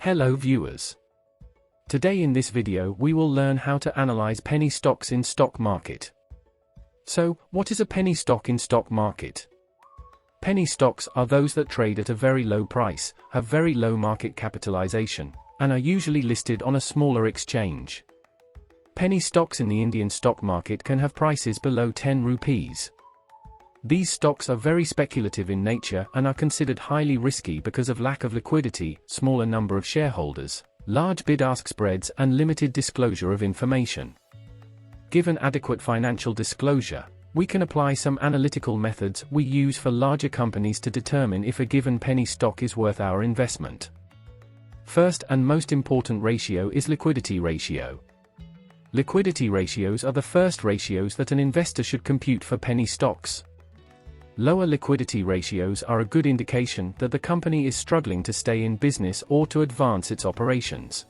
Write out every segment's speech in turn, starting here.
Hello viewers. Today in this video we will learn how to analyze penny stocks in stock market. So, what is a penny stock in stock market? Penny stocks are those that trade at a very low price, have very low market capitalization, and are usually listed on a smaller exchange. Penny stocks in the Indian stock market can have prices below 10 rupees. These stocks are very speculative in nature and are considered highly risky because of lack of liquidity, smaller number of shareholders, large bid-ask spreads and limited disclosure of information. Given adequate financial disclosure, we can apply some analytical methods we use for larger companies to determine if a given penny stock is worth our investment. First and most important ratio is liquidity ratio. Liquidity ratios are the first ratios that an investor should compute for penny stocks. Lower liquidity ratios are a good indication that the company is struggling to stay in business or to advance its operations.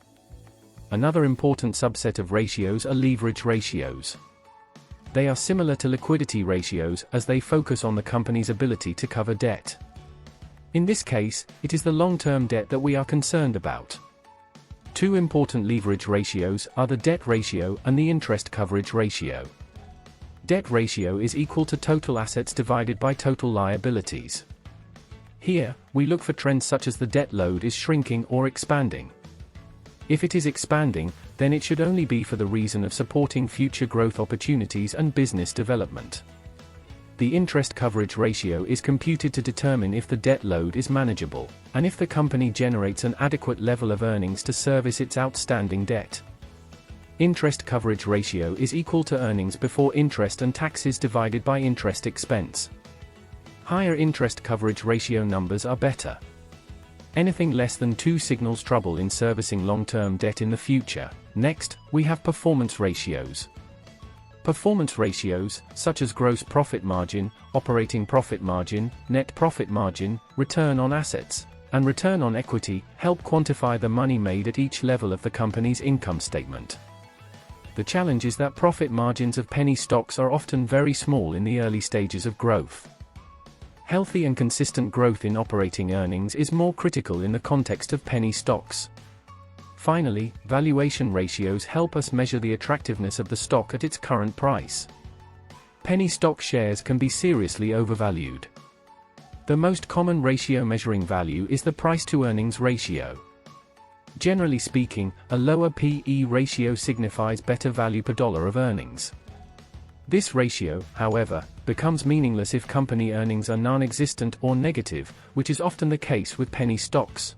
Another important subset of ratios are leverage ratios. They are similar to liquidity ratios as they focus on the company's ability to cover debt. In this case, it is the long-term debt that we are concerned about. Two important leverage ratios are the debt ratio and the interest coverage ratio. Debt ratio is equal to total assets divided by total liabilities. Here, we look for trends such as the debt load is shrinking or expanding. If it is expanding, then it should only be for the reason of supporting future growth opportunities and business development. The interest coverage ratio is computed to determine if the debt load is manageable, and if the company generates an adequate level of earnings to service its outstanding debt. Interest coverage ratio is equal to earnings before interest and taxes divided by interest expense. Higher interest coverage ratio numbers are better. Anything less than 2 signals trouble in servicing long-term debt in the future. Next, we have performance ratios. Performance ratios, such as gross profit margin, operating profit margin, net profit margin, return on assets, and return on equity, help quantify the money made at each level of the company's income statement. The challenge is that profit margins of penny stocks are often very small in the early stages of growth. Healthy and consistent growth in operating earnings is more critical in the context of penny stocks. Finally, valuation ratios help us measure the attractiveness of the stock at its current price. Penny stock shares can be seriously overvalued. The most common ratio measuring value is the price-to-earnings ratio. Generally speaking, a lower P/E ratio signifies better value per dollar of earnings. This ratio, however, becomes meaningless if company earnings are non-existent or negative, which is often the case with penny stocks.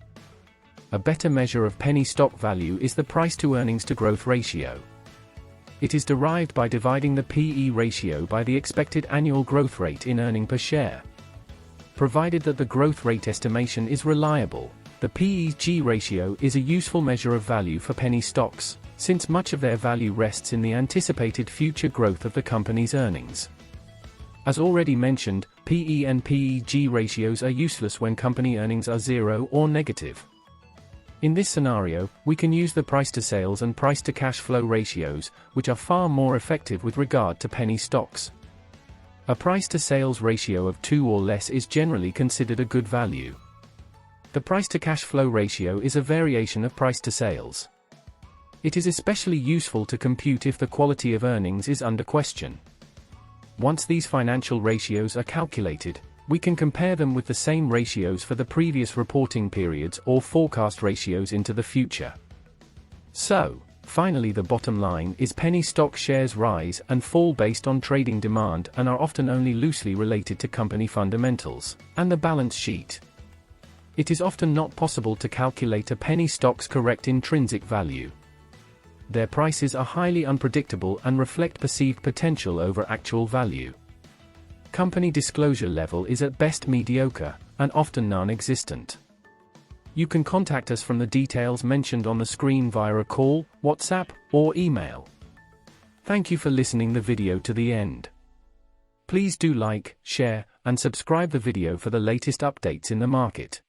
A better measure of penny stock value is the price-to-earnings to growth ratio. It is derived by dividing the P/E ratio by the expected annual growth rate in earning per share. Provided that the growth rate estimation is reliable, the P/E ratio is a useful measure of value for penny stocks, since much of their value rests in the anticipated future growth of the company's earnings. As already mentioned, P/E and P/E ratios are useless when company earnings are zero or negative. In this scenario, we can use the price-to-sales and price-to-cash flow ratios, which are far more effective with regard to penny stocks. A price-to-sales ratio of 2 or less is generally considered a good value. The price-to-cash flow ratio is a variation of price-to-sales. It is especially useful to compute if the quality of earnings is under question. Once these financial ratios are calculated, we can compare them with the same ratios for the previous reporting periods or forecast ratios into the future. So, finally, the bottom line is penny stock shares rise and fall based on trading demand and are often only loosely related to company fundamentals and the balance sheet. It is often not possible to calculate a penny stock's correct intrinsic value. Their prices are highly unpredictable and reflect perceived potential over actual value. Company disclosure level is at best mediocre, and often non-existent. You can contact us from the details mentioned on the screen via a call, WhatsApp, or email. Thank you for listening the video to the end. Please do like, share, and subscribe the video for the latest updates in the market.